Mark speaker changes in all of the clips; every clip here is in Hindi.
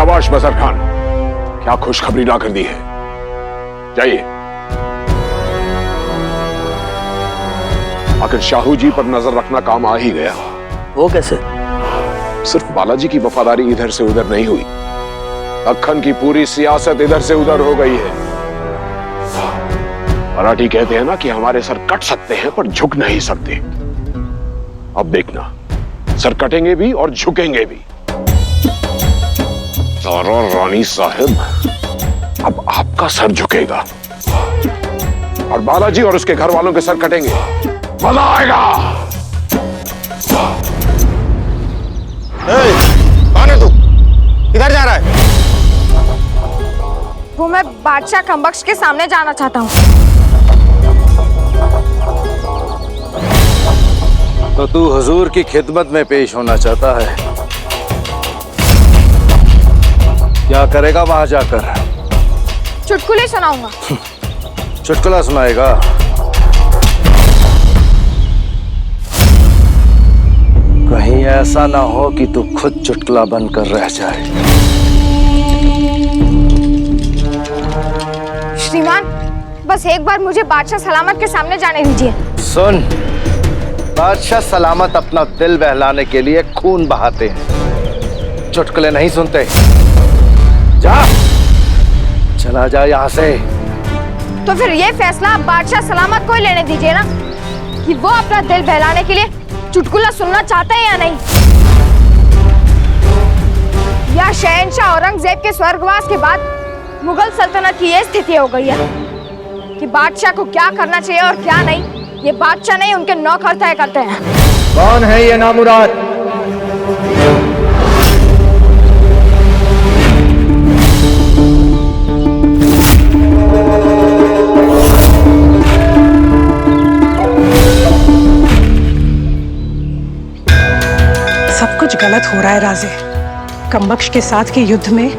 Speaker 1: शाबाश बजर खान, क्या खुशखबरी ला कर दी है। जाइए। आखिर शाहू जी पर नजर रखना काम आ ही गया।
Speaker 2: वो कैसे?
Speaker 1: सिर्फ बालाजी की वफादारी इधर से उधर नहीं हुई, दक्खन की पूरी सियासत इधर से उधर हो गई है। मराठी कहते हैं ना कि हमारे सर कट सकते हैं पर झुक नहीं सकते। अब देखना, सर कटेंगे भी और झुकेंगे भी। तारा रानी साहब, अब आपका सर झुकेगा और बालाजी और उसके घर वालों के सर कटेंगे। मजा आएगा।
Speaker 3: कौन है तू? किधर जा रहा है?
Speaker 4: वो मैं बादशाह कमबख्श के सामने जाना चाहता हूँ।
Speaker 5: तो तू हुजूर की खिदमत में पेश होना चाहता है। क्या करेगा वहां जाकर?
Speaker 4: चुटकुले सुनाऊंगा।
Speaker 5: चुटकुला सुनाएगा? कहीं ऐसा ना हो कि तू खुद चुटकुला बनकर रह जाए।
Speaker 4: श्रीमान, बस एक बार मुझे बादशाह सलामत के सामने जाने दीजिए।
Speaker 5: सुन, बादशाह सलामत अपना दिल बहलाने के लिए खून बहाते हैं, चुटकुले नहीं सुनते। जा, चला जा यहाँ से।
Speaker 4: तो फिर ये फैसला बादशाह सलामत को ही लेने दीजिए ना, कि वो अपना दिल बहलाने के लिए चुटकुला सुनना चाहते हैं या नहीं। या शहंशाह औरंगजेब के स्वर्गवास के बाद मुगल सल्तनत की ये स्थिति हो गई है कि बादशाह को क्या करना चाहिए और क्या नहीं, ये बादशाह नहीं उनके नौकर तय करते हैं।
Speaker 3: कौन है ये नामुराद?
Speaker 6: सब कुछ गलत हो रहा है राजे। कमबख्श के साथ के युद्ध में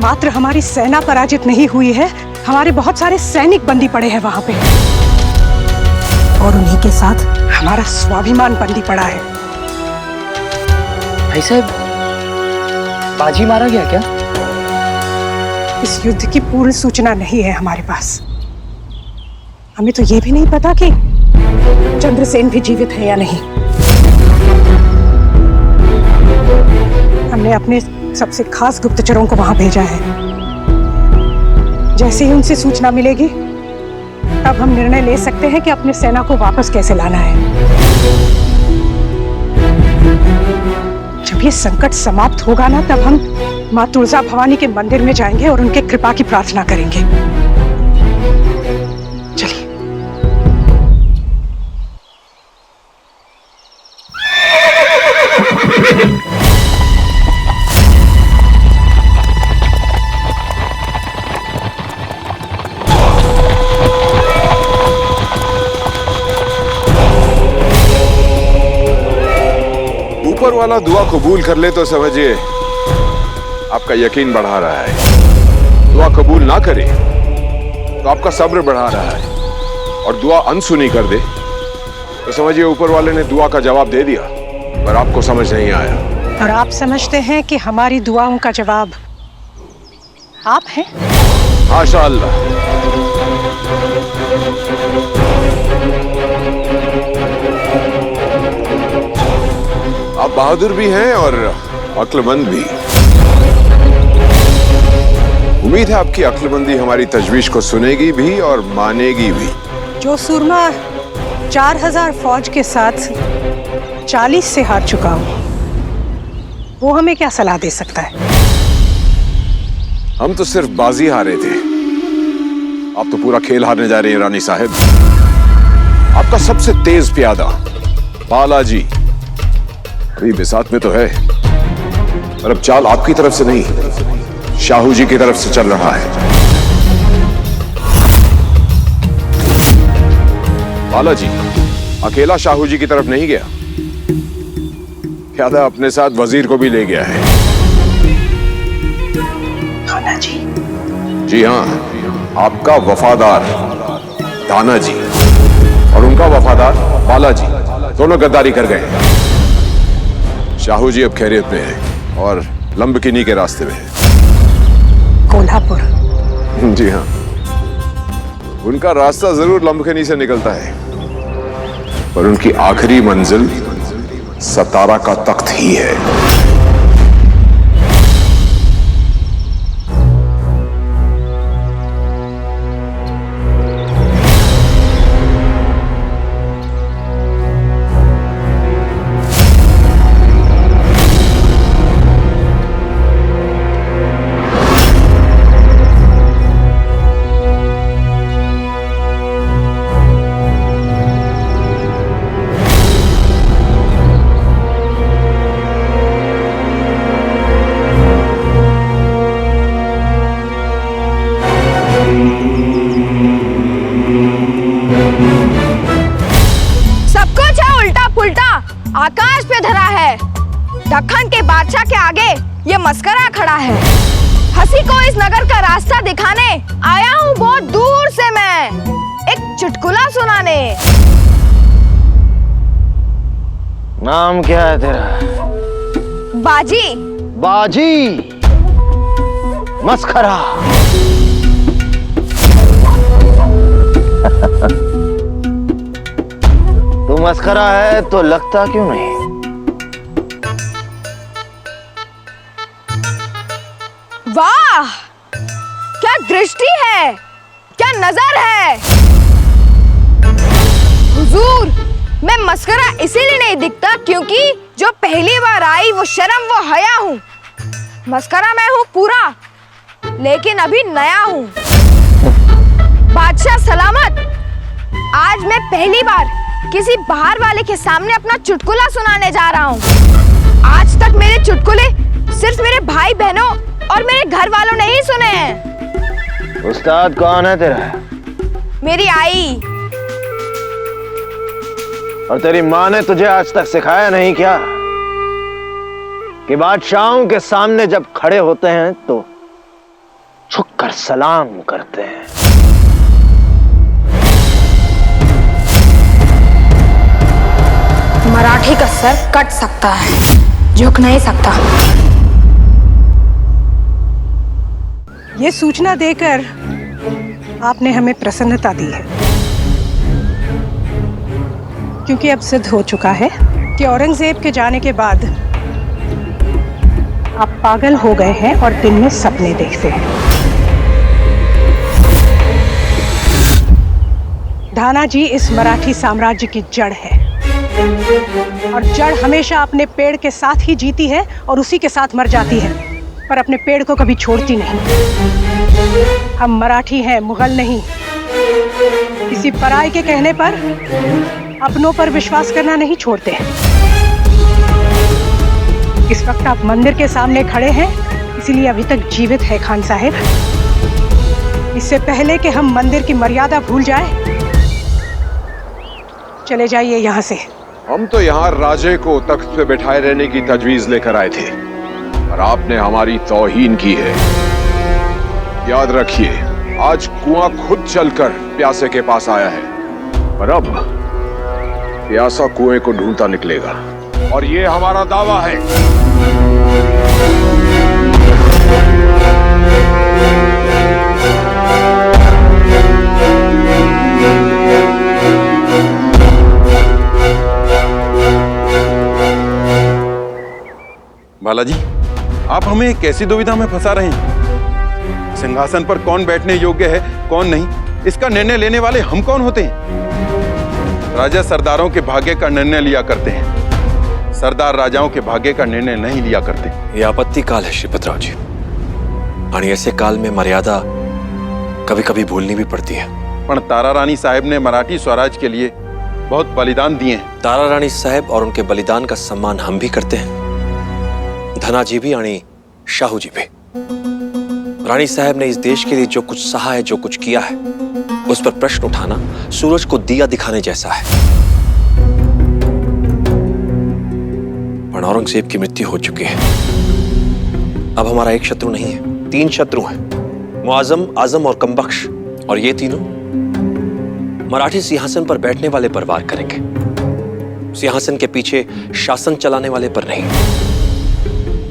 Speaker 6: मात्र हमारी सेना पराजित नहीं हुई है, हमारे बहुत सारे सैनिक बंदी पड़े हैं वहां पे, और उन्हीं के साथ हमारा स्वाभिमान बंदी पड़ा है।
Speaker 2: भाई साहब, बाजी मारा गया क्या?
Speaker 6: इस युद्ध की पूर्ण सूचना नहीं है हमारे पास। हमें तो ये भी नहीं पता कि चंद्रसेन भी जीवित है या नहीं। हमने अपने सबसे खास गुप्तचरों को वहां भेजा है। जैसे ही उनसे सूचना मिलेगी तब हम निर्णय ले सकते हैं कि अपनी सेना को वापस कैसे लाना है। जब ये संकट समाप्त होगा ना, तब हम मां तुलजा भवानी के मंदिर में जाएंगे और उनके कृपा की प्रार्थना करेंगे। चलिए।
Speaker 1: ऊपर वाला दुआ कबूल कर ले तो समझिए आपका यकीन बढ़ा रहा है। दुआ कबूल ना करे तो आपका सब्र बढ़ा रहा है, और दुआ अनसुनी कर दे तो समझिए ऊपर वाले ने दुआ का जवाब दे दिया पर आपको समझ नहीं आया।
Speaker 6: और आप समझते हैं कि हमारी दुआओं का जवाब आप हैं?
Speaker 1: माशा अल्लाह। आप बहादुर भी हैं और अक्लमंद भी। उम्मीद है आपकी अक्लमंदी हमारी तजवीज को सुनेगी भी और मानेगी भी।
Speaker 6: जो सूरमा 4000 फौज के साथ 40 से हार चुका हो, वो हमें क्या सलाह दे सकता है?
Speaker 1: हम तो सिर्फ बाजी हारे थे, आप तो पूरा खेल हारने जा रही हैं रानी साहब। आपका सबसे तेज प्यादा बालाजी अभी बिसात में तो है, पर अब चाल आपकी तरफ से नहीं शाहू जी की तरफ से चल रहा है। बालाजी अकेला शाहू जी की तरफ नहीं गया, प्यादा अपने साथ वजीर को भी ले गया है।
Speaker 6: दाना जी।
Speaker 1: जी हाँ, आपका वफादार दाना जी और उनका वफादार बालाजी दोनों गद्दारी कर गए। शाहू जी अब खैरियत में हैं और लंबकिनी के रास्ते में है।
Speaker 6: कोल्हापुर।
Speaker 1: जी हाँ, उनका रास्ता जरूर लंबकिनी से निकलता है, पर उनकी आखिरी मंजिल सतारा का तख्त ही है।
Speaker 4: आकाश पे धरा है। दक्कन के बादशाह के आगे ये मस्करा खड़ा है। हंसी को इस नगर का रास्ता दिखाने आया हूँ बहुत दूर से मैं, एक चुटकुला सुनाने।
Speaker 5: नाम क्या है तेरा?
Speaker 4: बाजी।
Speaker 5: बाजी? मस्खरा। तू मस्खरा है तो लगता क्यों नहीं?
Speaker 4: वाह, क्या दृष्टि है, क्या नजर है। हुजूर, मैं मस्खरा इसीलिए नहीं दिखता क्योंकि जो पहली बार आई वो शर्म वो हया हूँ। मस्खरा मैं हूँ पूरा, लेकिन अभी नया हूँ। बादशाह सलामत, आज मैं पहली बार किसी बाहर वाले के सामने अपना चुटकुला सुनाने जा रहा हूँ। आज तक मेरे चुटकुले सिर्फ मेरे भाई बहनों और मेरे घर वालों ने ही सुने हैं।
Speaker 5: उस्ताद कौन है तेरा?
Speaker 4: मेरी आई।
Speaker 5: और तेरी माँ ने तुझे आज तक सिखाया नहीं क्या कि बादशाहों के सामने जब खड़े होते हैं तो झुककर सलाम करते हैं?
Speaker 4: मराठी का सर कट सकता है, झुक नहीं सकता।
Speaker 6: ये सूचना देकर आपने हमें प्रसन्नता दी है, क्योंकि अब सिद्ध हो चुका है कि औरंगजेब के जाने के बाद आप पागल हो गए हैं और दिन में सपने देखते हैं। धाना जी इस मराठी साम्राज्य की जड़ है, और जड़ हमेशा अपने पेड़ के साथ ही जीती है और उसी के साथ मर जाती है, पर अपने पेड़ को कभी छोड़ती नहीं। हम मराठी हैं, मुगल नहीं। किसी पराये के कहने पर अपनों पर विश्वास करना नहीं छोड़ते हैं। इस वक्त आप मंदिर के सामने खड़े हैं, इसीलिए अभी तक जीवित है खान साहब। इससे पहले कि हम मंदिर की मर्यादा भूल जाए, चले जाइए यहाँ से।
Speaker 1: हम तो यहाँ राजे को तख्त पे बैठाए रहने की तजवीज लेकर आए थे, पर आपने हमारी तौहीन की है। याद रखिए, आज कुआं खुद चलकर प्यासे के पास आया है, पर अब प्यासा कुएं को ढूंढता निकलेगा, और ये हमारा दावा है।
Speaker 7: बालाजी, आप हमें एक ऐसी दुविधा में फंसा रहे हैं। सिंहासन पर कौन बैठने योग्य है, कौन नहीं, इसका निर्णय लेने वाले हम कौन होते हैं? राजा सरदारों के भाग्य का निर्णय लिया करते हैं, सरदार राजाओं के भाग्य का निर्णय नहीं लिया करते।
Speaker 8: ये आपत्ति काल है श्रीपतराव जी, और ऐसे काल में मर्यादा कभी कभी भूलनी भी पड़ती है।
Speaker 7: पर तारा रानी साहब ने मराठी स्वराज के लिए बहुत बलिदान दिए हैं।
Speaker 8: तारा रानी साहब और उनके बलिदान का सम्मान हम भी करते हैं, धना जी भी और शाहू जी भी। रानी साहब ने इस देश के लिए जो कुछ सहा है, जो कुछ किया है, उस पर प्रश्न उठाना सूरज को दिया दिखाने जैसा है। पर औरंगजेब की मृत्यु हो चुकी है। अब हमारा एक शत्रु नहीं है, 3 शत्रु हैं, मुआजम, आजम और कमबख्श, और ये तीनों मराठी सिंहासन पर बैठने वाले पर वार करेंगे, सिंहासन के पीछे शासन चलाने वाले पर नहीं।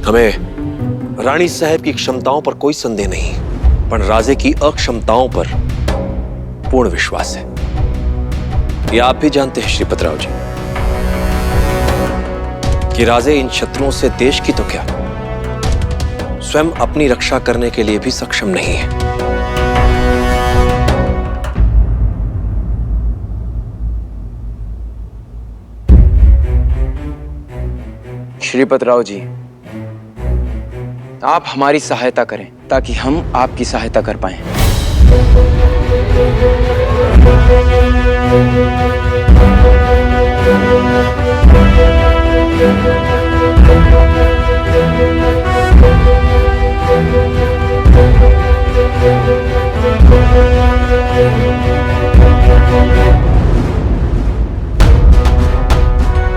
Speaker 8: हमें रानी साहब की क्षमताओं पर कोई संदेह नहीं, पर राजे की अक्षमताओं पर पूर्ण विश्वास है। ये आप भी जानते हैं श्रीपतराव जी कि राजे इन शत्रुओं से देश की तो क्या, स्वयं अपनी रक्षा करने के लिए भी सक्षम नहीं है।
Speaker 2: श्रीपतराव जी, आप हमारी सहायता करें ताकि हम आपकी सहायता कर पाएं।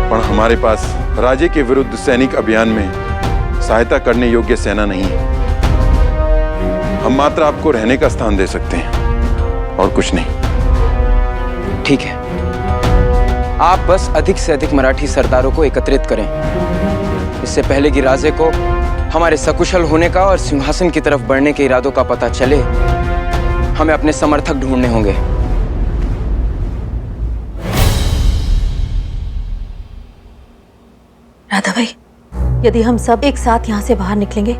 Speaker 7: पर हमारे पास राजे के विरुद्ध सैनिक अभियान में सहायता करने योग्य सेना नहीं है। हम मात्र आपको रहने का स्थान दे सकते हैं और कुछ नहीं।
Speaker 2: ठीक है, आप बस अधिक से अधिक मराठी सरदारों को एकत्रित करें। इससे पहले कि राजे को हमारे सकुशल होने का और सिंहासन की तरफ बढ़ने के इरादों का पता चले, हमें अपने समर्थक ढूंढने होंगे।
Speaker 9: राधा भाई, यदि हम सब एक साथ यहाँ से बाहर निकलेंगे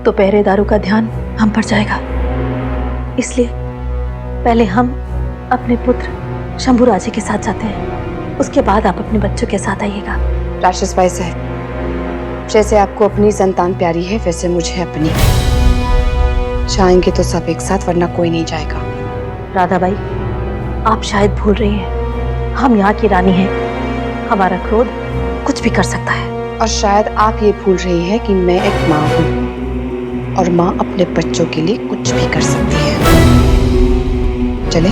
Speaker 9: तो पहरेदारों का ध्यान हम पर जाएगा। इसलिए पहले हम अपने पुत्र शंभू राजे के साथ जाते हैं, उसके बाद आप अपने बच्चों के साथ आइएगा।
Speaker 10: राक्षस भाई साहब, जैसे आपको अपनी संतान प्यारी है वैसे मुझे अपनी। जाएंगे तो सब एक साथ, वरना कोई नहीं जाएगा।
Speaker 9: राधा भाई, आप शायद भूल रही हैं, हम यहाँ की रानी हैं। हमारा क्रोध कुछ भी कर सकता है।
Speaker 10: और शायद आप ये भूल रही हैं कि मैं एक माँ हूँ और माँ अपने बच्चों के लिए कुछ भी कर सकती है। चले?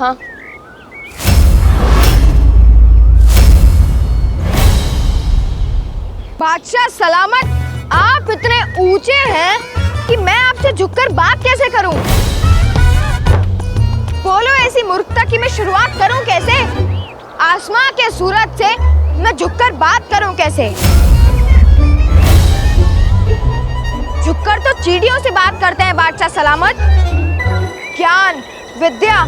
Speaker 4: हाँ, बादशाह सलामत, आप इतने ऊंचे हैं कि मैं आपसे झुककर बात कैसे करूं? बोलो, ऐसी मूर्खता की मैं शुरुआत करूं कैसे? आसमां के सूरज से मैं झुककर बात करूं कैसे? झुककर तो चिड़ियों से बात करते हैं बादशाह सलामत। ज्ञान, विद्या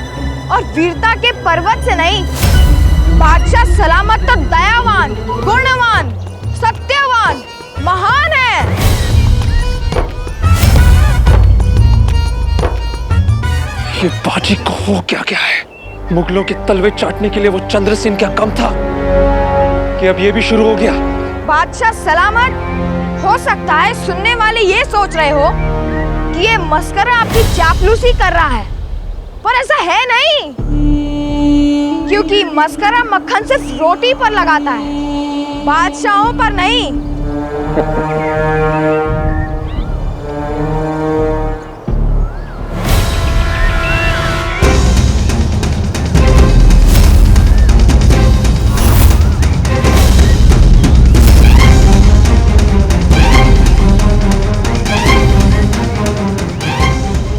Speaker 4: और वीरता के पर्वत से नहीं। बादशाह सलामत तो दयावान, गुणवान, सत्यवान, महान है।
Speaker 8: ये बाजी को हो क्या है? मुगलों के तलवे चाटने के लिए वो चंद्रसेन क्या कम था कि अब ये भी शुरू हो गया?
Speaker 4: बादशाह सलामत, हो सकता है सुनने वाले ये सोच रहे हो कि ये मस्करा आपकी चापलूसी कर रहा है, पर ऐसा है नहीं, क्योंकि मस्करा मक्खन सिर्फ रोटी पर लगाता है, बादशाहों पर नहीं।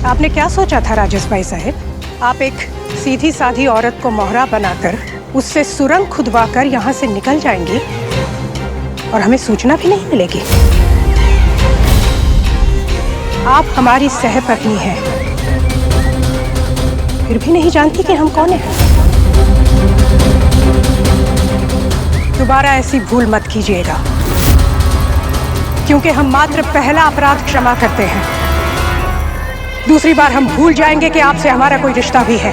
Speaker 6: आपने क्या सोचा था राजेश भाई साहब? आप एक सीधी साधी औरत को मोहरा बनाकर उससे सुरंग खुदवाकर यहाँ से निकल जाएंगी और हमें सूचना भी नहीं मिलेगी? आप हमारी सहपत्नी हैं, फिर भी नहीं जानती कि हम कौन हैं? दोबारा ऐसी भूल मत कीजिएगा, क्योंकि हम मात्र पहला अपराध क्षमा करते हैं। दूसरी बार हम भूल जाएंगे कि आपसे हमारा कोई रिश्ता भी है।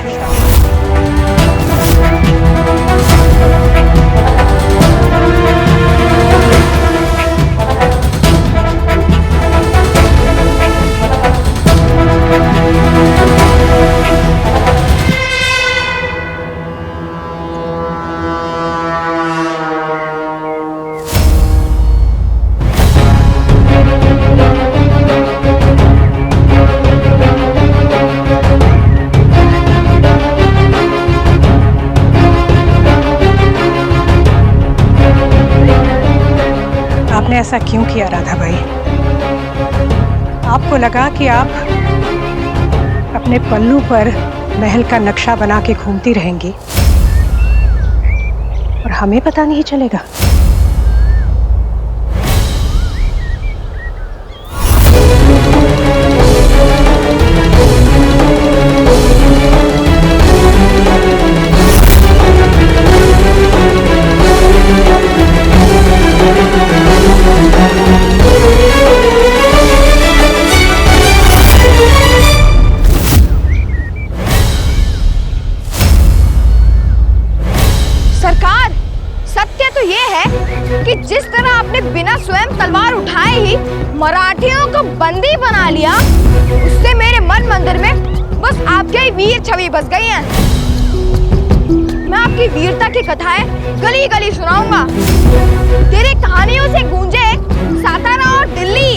Speaker 6: आपने ऐसा क्यों किया राधा भाई? आपको लगा कि आप अपने पल्लू पर महल का नक्शा बना के घूमती रहेंगी और हमें पता नहीं चलेगा?
Speaker 4: सरकार, सत्य तो ये है कि जिस तरह आपने बिना स्वयं तलवार उठाए ही मराठियों को बंदी बना लिया, उससे मेरे मन मंदिर में बस आपके ही वीर छवि बस गई है। मैं आपकी वीरता की कथाएं गली गली सुनाऊंगा। तेरे कहानियों से गूंजे सातारा और दिल्ली,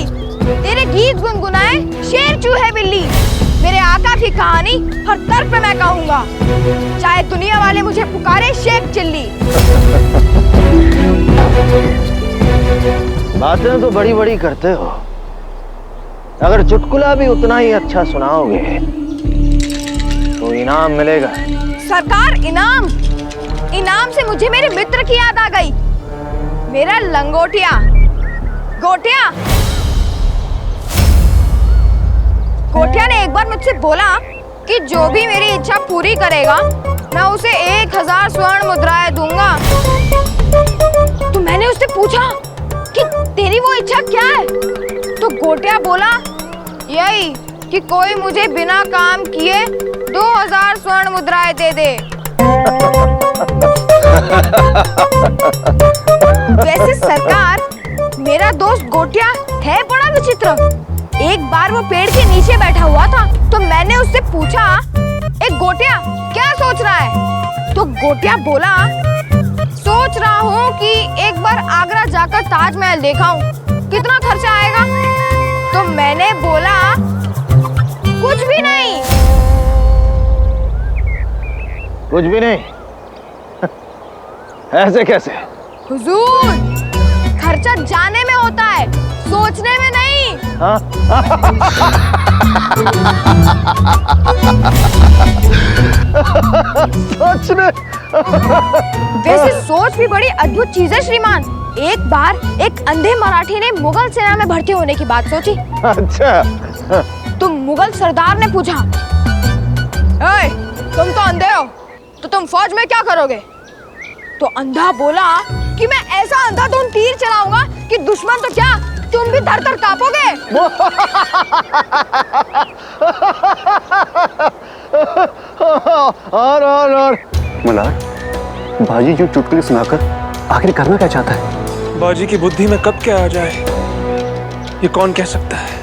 Speaker 4: तेरे गीत गुनगुनाए शेर चूहे बिल्ली। मेरे आका की कहानी हर तर्क पे मैं कहूंगा, चाहे दुनिया वाले मुझे पुकारे शेख चिल्ली।
Speaker 5: बातें तो बड़ी बड़ी करते हो, अगर चुटकुला भी उतना ही अच्छा सुनाओगे तो इनाम मिलेगा।
Speaker 4: सरकार, इनाम? इनाम से मुझे मेरे मित्र की याद आ गई, मेरा लंगोटिया गोटिया। गोटिया ने एक बार मुझसे बोला कि जो भी मेरी इच्छा पूरी करेगा मैं उसे 1000 स्वर्ण मुद्राएं दूंगा। तो मैंने उससे पूछा कि तेरी वो इच्छा क्या है? तो गोटिया बोला यही कि कोई मुझे बिना काम किए 2000 स्वर्ण मुद्राएं दे दे। वैसे सरकार, मेरा दोस्त गोटिया है बड़ा विचित्र। एक बार वो पेड़ के नीचे बैठा हुआ था तो मैंने उससे पूछा, एक गोटिया क्या सोच रहा है? तो गोटिया बोला, सोच रहा हूँ कि एक बार आगरा जाकर ताजमहल देखाऊं, कितना खर्चा आएगा? तो मैंने बोला कुछ भी नहीं।
Speaker 5: कुछ भी नहीं? ऐसे कैसे?
Speaker 4: हुजूर, खर्चा जाने में होता है, सोचने में नहीं।
Speaker 5: हाँ? सोचने?
Speaker 4: वैसे सोच भी बड़ी अद्भुत चीज है श्रीमान। एक बार एक अंधे मराठी ने मुगल सेना में भर्ती होने की बात सोची।
Speaker 5: अच्छा।
Speaker 4: तो मुगल सरदार ने पूछा, "ए, तुम तो अंधे हो, तो तुम फौज में क्या करोगे?" तो अंधा बोला कि मैं ऐसा अंधाधुंध तीर चलाऊंगा कि दुश्मन तो क्या, तुम भी थर थर कांपोगे।
Speaker 5: और
Speaker 11: मल्हार, बाजी जो चुटकुले सुनाकर आखिर करना क्या चाहता है?
Speaker 12: बाजी की बुद्धि में कब क्या आ जाए ये कौन कह सकता है।